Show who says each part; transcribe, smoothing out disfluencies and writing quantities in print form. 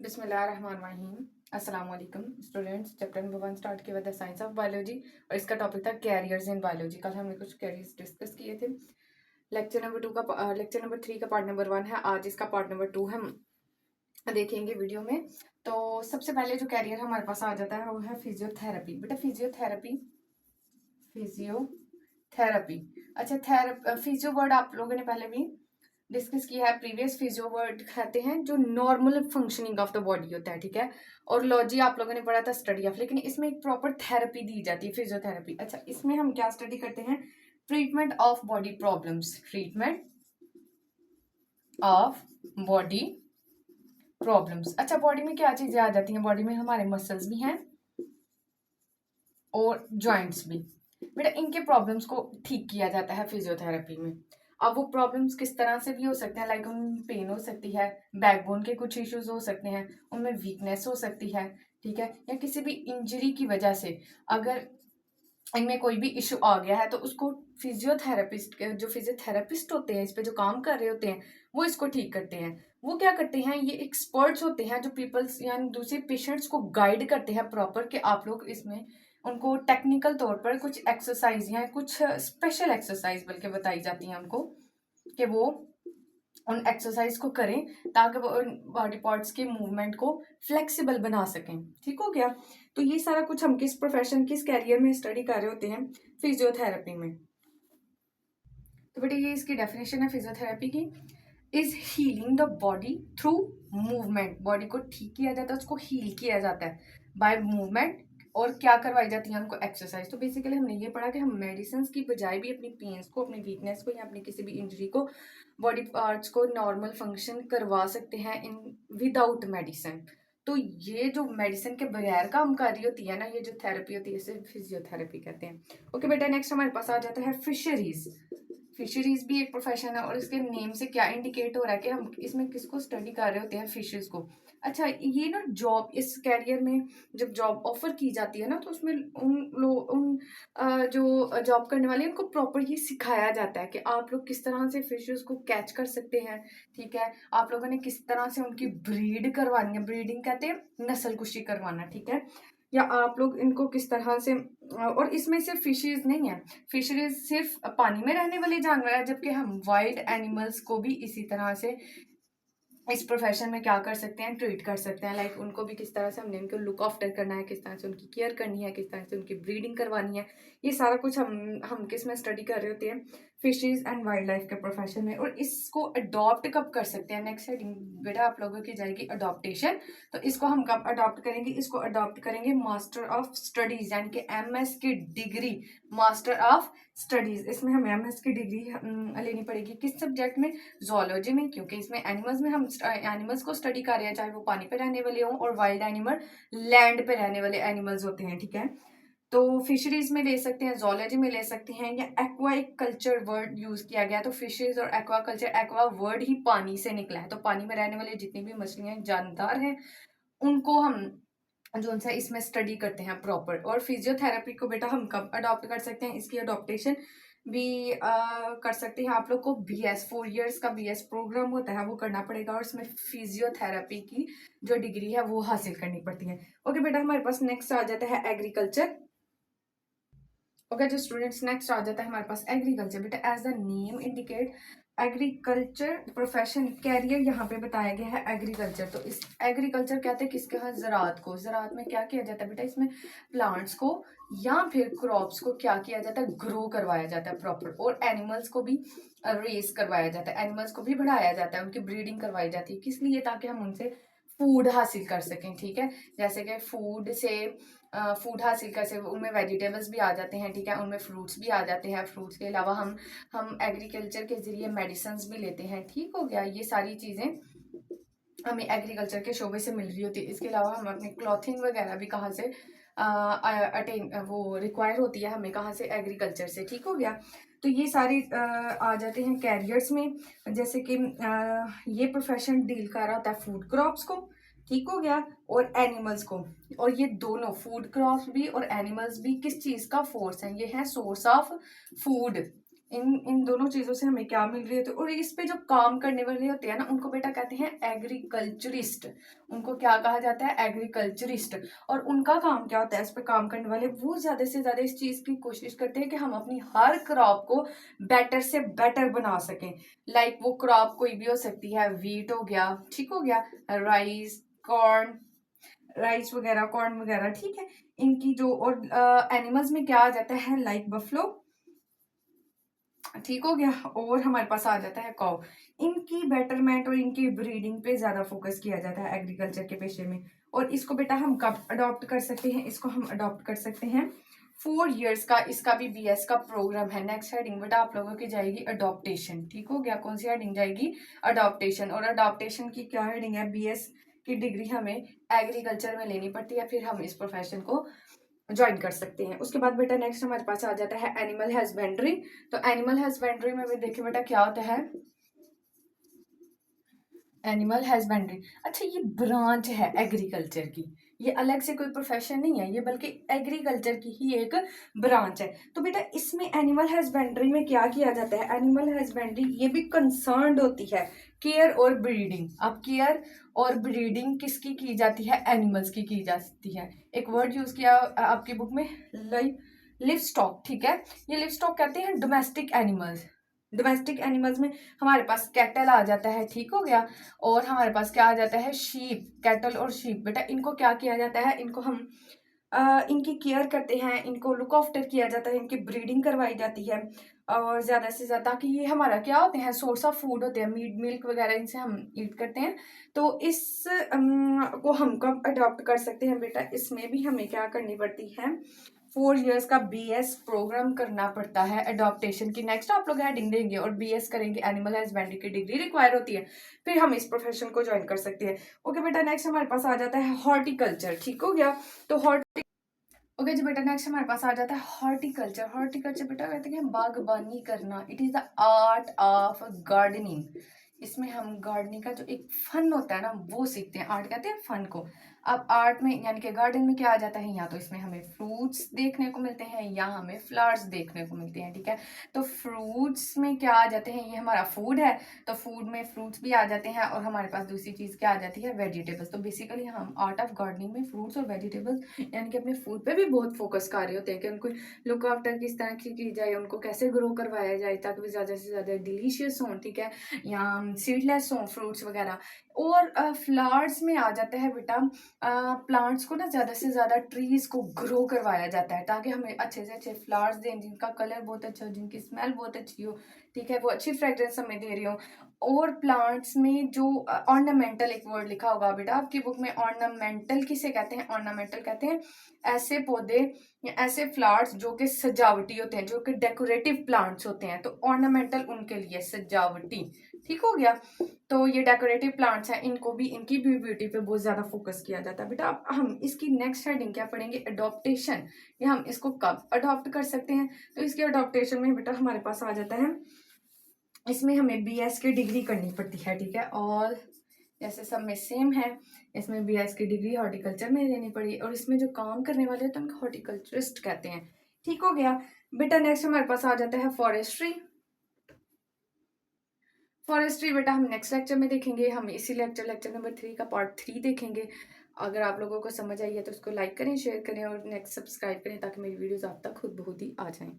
Speaker 1: बिस्मिल्लाहिर्रहमानिर्रहीम। अस्सलाम वालेकुम स्टूडेंट्स। चैप्टर नंबर 1 स्टार्ट किया द साइंस ऑफ बायोलॉजी और इसका टॉपिक था कैरियर्स इन बायोलॉजी। कल हमने कुछ कैरियर्स डिस्कस किए थे। लेक्चर नंबर 3 का पार्ट नंबर 1 है, आज इसका पार्ट नंबर 2 हम देखेंगे वीडियो में। तो सबसे पहले जो कैरियर हमारे पास आ जाता है वो है फिजियोथेरेपी। बेटा फिजियोथेरेपी अच्छा, फिजियो वर्ड आप लोगों ने पहले भी डिस्कस किया है। प्रीवियस फिजियो वर्ड कहते हैं जो normal functioning of the body होता है, ठीक है। और लॉजी आप लोगों ने पढ़ा था स्टडी ऑफ, लेकिन इसमें एक प्रॉपर थेरेपी दी जाती है फिजियोथेरेपी। अच्छा, इसमें हम क्या स्टडी करते हैं? Treatment of body problems, treatment of body problems. अच्छा, बॉडी में क्या चीजें आ जाती हैं? बॉडी में हमारे मसल्स भी हैं और जॉइंट्स भी। बेटा इनके प्रॉब्लम्स को ठीक किया जाता है फिजियोथेरेपी में। अब वो प्रॉब्लम्स किस तरह से भी हो सकते हैं, लाइक उनमें पेन हो सकती है, बैकबोन के कुछ इश्यूज हो सकते हैं, उनमें वीकनेस हो सकती है, ठीक है, या किसी भी इंजरी की वजह से अगर इनमें कोई भी इशू आ गया है तो उसको जो फिजियोथेरेपिस्ट होते हैं, इस पे जो काम कर रहे होते हैं, वो इसको ठीक करते हैं। वो क्या करते हैं? ये एक्सपर्ट्स होते हैं जो पीपल्स यानी दूसरे पेशेंट्स को गाइड करते हैं प्रॉपर कि आप लोग इसमें उनको टेक्निकल तौर पर कुछ एक्सरसाइज या कुछ स्पेशल एक्सरसाइज बल्कि बताई जाती हैं उनको कि वो उन एक्सरसाइज को करें ताकि वो उन बॉडी पार्ट्स के मूवमेंट को फ्लेक्सिबल बना सकें। ठीक हो गया? तो ये सारा कुछ हम किस प्रोफेशन, किस कैरियर में स्टडी कर रहे होते हैं? फिजियोथेरेपी में। तो बेटा ये इसकी डेफिनेशन है फिजियोथेरेपी की। Is healing the body through movement. Body को ठीक किया जाता है, उसको हील किया जाता है बाय मूवमेंट। और क्या करवाई जाती है उनको? एक्सरसाइज। तो बेसिकली हमने ये पढ़ा कि हम मेडिसिन की बजाय भी अपनी पेन्स को, अपनी वीकनेस को या अपनी किसी भी इंजरी को, बॉडी पार्ट्स को नॉर्मल फंक्शन करवा सकते हैं इन विदाउट मेडिसिन। तो ये जो मेडिसिन के बगैर काम कर रही होती है ना, ये जो थेरेपी होती है इसे फिजियोथेरेपी कहते हैं। ओके बेटा, नेक्स्ट हमारे पास आ जाता है फिशरीज। फिशरीज भी एक प्रोफेशन है और इसके नेम से क्या इंडिकेट हो रहा है कि हम इसमें किसको स्टडी कर रहे होते हैं? फिशेस को। अच्छा, ये ना जॉब, इस कैरियर में जब जॉब ऑफर की जाती है ना, तो उसमें जो जॉब करने वाले हैं उनको प्रॉपर ये सिखाया जाता है कि आप लोग किस तरह से फिशेस को कैच कर सकते हैं, ठीक है। आप लोगों ने किस तरह से उनकी ब्रीड करवानी है, ब्रीडिंग कहते हैं नस्ल कुशी करवाना, ठीक है। या आप लोग इनको किस तरह से, और इसमें सिर्फ फिशरीज नहीं है, फिशरीज सिर्फ पानी में रहने वाले जानवर है, जबकि हम वाइल्ड एनिमल्स को भी इसी तरह से इस प्रोफेशन में क्या कर सकते हैं? ट्रीट कर सकते हैं। लाइक उनको भी किस तरह से हमने उनको लुक आफ्टर करना है, किस तरह से उनकी केयर करनी है, किस तरह से उनकी ब्रीडिंग करवानी है, ये सारा कुछ हम किस में स्टडी कर रहे होते हैं? फिशरीज एंड वाइल्ड लाइफ के प्रोफेशन में। और इसको अडॉप्ट कब कर सकते हैं? नेक्स्ट हेडिंग बेटा आप लोगों की जाएगी अडॉप्टेशन। तो इसको हम कब अडॉप्ट करेंगे? इसको अडॉप्ट करेंगे मास्टर ऑफ स्टडीज यानी कि MS की डिग्री, मास्टर ऑफ स्टडीज। इसमें हमें MS की डिग्री लेनी पड़ेगी किस सब्जेक्ट में? जोलॉजी में, क्योंकि इसमें एनिमल्स में हम एनिमल्स को स्टडी कर रहे हैं, चाहे वो पानी पे रहने वाले हों और वाइल्ड एनिमल लैंड पे रहने वाले एनिमल्स होते हैं, ठीक है। तो फिशरीज में ले सकते हैं, जोलॉजी में ले सकते हैं, या एक्वाइक कल्चर वर्ड यूज किया गया। तो फिशरीज और एक्वा कल्चर, एक्वा वर्ड ही पानी से निकला है, तो पानी में रहने वाले जितनी भी मछलियां जानदार हैं उनको हम जो उनसे इसमें स्टडी करते हैं प्रॉपर। और फिजियोथेरेपी को बेटा हम कब अडॉप्ट कर सकते हैं? इसकी अडॉप्टेशन भी कर सकते हैं। आप लोग को BS 4 इयर्स का BS प्रोग्राम होता है, वो करना पड़ेगा और इसमें फिजियोथेरेपी की जो डिग्री है वो हासिल करनी पड़ती है। ओके बेटा, हमारे पास नेक्स्ट आ जाता है एग्रीकल्चर। ओके जो स्टूडेंट्स, नेक्स्ट आ जाता है हमारे पास एग्रीकल्चर। बेटा as the name indicate, agriculture profession career यहाँ पे बताया गया है एग्रीकल्चर। तो इस एग्रीकल्चर कहते हैं किसके? हाँ, ज़राअत को। ज़राअत में क्या किया जाता है बेटा? इसमें प्लांट्स को या फिर क्रॉप्स को क्या किया जाता है? ग्रो करवाया जाता है प्रॉपर। और एनिमल्स को भी रेस करवाया जाता है, एनिमल्स को भी बढ़ाया जाता है, उनकी ब्रीडिंग करवाई जाती है। किस लिए? ताकि हम उनसे फूड हासिल कर सकें, ठीक है। जैसे कि फूड हासिल कर सकें, उनमें वेजिटेबल्स भी आ जाते हैं, ठीक है, उनमें फ्रूट्स भी आ जाते हैं। फ्रूट्स के अलावा हम एग्रीकल्चर के जरिए मेडिसिन भी लेते हैं, ठीक हो गया। ये सारी चीज़ें हमें एग्रीकल्चर के शोबे से मिल रही होती है। इसके अलावा हम अपनी क्लॉथिंग वगैरह भी कहाँ से अटेन वो रिक्वायर होती है हमें? कहाँ से? एग्रीकल्चर से, ठीक हो गया। तो ये सारी आ जाते हैं कैरियर्स में। जैसे कि ये प्रोफेशन डील कर रहा होता है फूड क्रॉप्स को, ठीक हो गया, और एनिमल्स को। और ये दोनों फूड क्रॉप्स भी और एनिमल्स भी किस चीज़ का फोर्स है? ये है सोर्स ऑफ फूड। इन दोनों चीजों से हमें क्या मिल रही होती है। और इस पे जो काम करने वाले होते हैं ना, उनको बेटा कहते हैं एग्रीकल्चरिस्ट। उनको क्या कहा जाता है? एग्रीकल्चरिस्ट। और उनका काम क्या होता है? इस पे काम करने वाले वो ज्यादा से ज्यादा इस चीज की कोशिश करते हैं कि हम अपनी हर क्रॉप को बेटर से बेटर बना सकें। लाइक वो क्रॉप कोई भी हो सकती है, वीट हो गया, ठीक हो गया, राइस, कॉर्न, राइस वगैरह, कॉर्न वगैरह, ठीक है। इनकी जो, और एनिमल्स में क्या आ जाता है? लाइक बफलो, ठीक हो गया। और हमारे पास आ जाता है काउ। इनकी बेटरमेंट और इनकी ब्रीडिंग पे ज्यादा फोकस किया जाता है एग्रीकल्चर के पेशे में। और इसको बेटा हम कब अडॉप्ट कर सकते हैं? इसको हम अडॉप्ट कर सकते हैं 4 इयर्स का। इसका भी बीएस का प्रोग्राम है। नेक्स्ट हेडिंग बेटा आप लोगों की जाएगी अडॉप्टेशन, ठीक हो गया। कौन सी हेडिंग जाएगी? अडॉप्टेशन। और अडॉप्टेशन की क्या हेडिंग है? बीएस की डिग्री हमें एग्रीकल्चर में लेनी पड़ती है, फिर हम इस प्रोफेशन को ज्वाइन कर सकते हैं। उसके बाद बेटा नेक्स्ट हमारे पास आ जाता है एनिमल हस्बेंड्री। तो एनिमल हस्बेंड्री में भी देखिए बेटा क्या होता है? एनिमल हस्बेंड्री, अच्छा ये ब्रांच है एग्रीकल्चर की, ये अलग से कोई प्रोफेशन नहीं है, ये बल्कि एग्रीकल्चर की ही एक ब्रांच है। तो बेटा इसमें एनिमल हस्बेंड्री में क्या किया जाता है? एनिमल हस्बेंड्री ये भी कंसर्न्ड होती है केयर और ब्रीडिंग। अब केयर और ब्रीडिंग किसकी की जाती है? एनिमल्स की जाती है। एक वर्ड यूज किया आपकी बुक में, लिव स्टॉक, ठीक है। ये लिव स्टॉक कहते हैं डोमेस्टिक एनिमल्स। डोमेस्टिक एनिमल्स में हमारे पास कैटल आ जाता है, ठीक हो गया। और हमारे पास क्या आ जाता है? शीप। कैटल और शीप बेटा इनको क्या किया जाता है? इनको हम इनकी केयर करते हैं, इनको लुक आफ्टर किया जाता है, इनकी ब्रीडिंग करवाई जाती है। और ज्यादा से ज्यादा, ताकि ये हमारा क्या होते हैं? सोर्स ऑफ फूड होते हैं, मीट, मिल्क वगैरह, इनसे हम ईट करते हैं। तो इस को हम कब अडॉप्ट कर सकते हैं बेटा? इसमें भी हमें क्या करनी पड़ती है? 4 इयर्स का बीएस प्रोग्राम करना पड़ता है अडॉप्टेशन की। नेक्स्ट आप लोग हेडिंग देंगे और बीएस करेंगे, एनिमल हस्बेंड्री की डिग्री रिक्वायर होती है, फिर हम इस प्रोफेशन को ज्वाइन कर सकते हैं। ओके बेटा नेक्स्ट हमारे पास आ जाता है हॉर्टिकल्चर, ठीक हो गया। तो ओके जी बेटा नेक्स्ट हमारे पास आ जाता है हॉर्टिकल्चर। हॉर्टिकल्चर बेटा कहते हैं बागबानी करना। It is the art of gardening. इसमें हम गार्डनिंग का जो एक फन होता है ना, वो सीखते हैं। आर्ट कहते हैं फन को। अब आर्ट में यानी कि गार्डन में क्या आ जाता है? या तो इसमें हमें फ्रूट्स देखने को मिलते हैं या हमें फ्लावर्स देखने को मिलते हैं, ठीक है। तो फ्रूट्स में क्या आ जाते हैं? ये हमारा फूड है, तो फूड में फ्रूट्स भी आ जाते हैं। और हमारे पास दूसरी चीज क्या आ जाती है? वेजिटेबल्स। तो बेसिकली हम आर्ट ऑफ गार्डनिंग में फ्रूट्स और वेजिटेबल्स यानी कि अपने फूड पे भी बहुत फोकस कर रहे होते हैं कि उनको लुक आफ्टर किस तरह की जाए, उनको कैसे ग्रो करवाया जाए ताकि वो ज्यादा से ज्यादा डिलीशियस हों, ठीक है, या सीडलेस हों फ्रूट्स वगैरह। और फ्लावर्स में आ जाता है बेटा, प्लांट्स को ना ज्यादा से ज्यादा ट्रीज को ग्रो करवाया जाता है ताकि हमें अच्छे से अच्छे फ्लावर्स दें, जिनका कलर बहुत अच्छा हो, जिनकी स्मेल बहुत अच्छी हो, ठीक है, वो अच्छी फ्रेग्रेंस हमें दे रही हो। और प्लांट्स में जो ऑर्नामेंटल, एक वर्ड लिखा होगा बेटा आपकी बुक में, ऑर्नामेंटल किसे कहते हैं? ऑर्नामेंटल कहते हैं ऐसे पौधे या ऐसे फ्लावर्स जो कि सजावटी होते हैं, जो कि डेकोरेटिव प्लांट्स होते हैं। तो ऑर्नामेंटल उनके लिए सजावटी, ठीक हो गया। तो ये डेकोरेटिव प्लांट्स हैं, इनको भी, इनकी भी ब्यूटी पे बहुत ज्यादा फोकस किया जाता है बेटा। अब हम इसकी नेक्स्ट हेडिंग क्या पढ़ेंगे? अडॉप्टेशन। या हम इसको कब अडॉप्ट कर सकते हैं? तो इसके अडॉप्टेशन में बेटा हमारे पास आ जाता है, इसमें हमें बीएस की डिग्री करनी पड़ती है, ठीक है। और जैसे सब में सेम है, इसमें बीएस की डिग्री हॉर्टिकल्चर में लेनी पड़ी। और इसमें जो काम करने वाले होते हैं उनको हॉर्टिकल्चरिस्ट कहते हैं, ठीक हो गया बेटा। नेक्स्ट हमारे पास आ जाता है फॉरेस्ट्री। फॉरेस्ट्री बेटा हम नेक्स्ट लेक्चर में देखेंगे। हम इसी लेक्चर नंबर 3 का पार्ट 3 देखेंगे। अगर आप लोगों को समझ आई है तो उसको लाइक करें, शेयर करें और नेक्स्ट सब्सक्राइब करें ताकि मेरी वीडियोस आप तक खुद बहुत ही आ जाएं।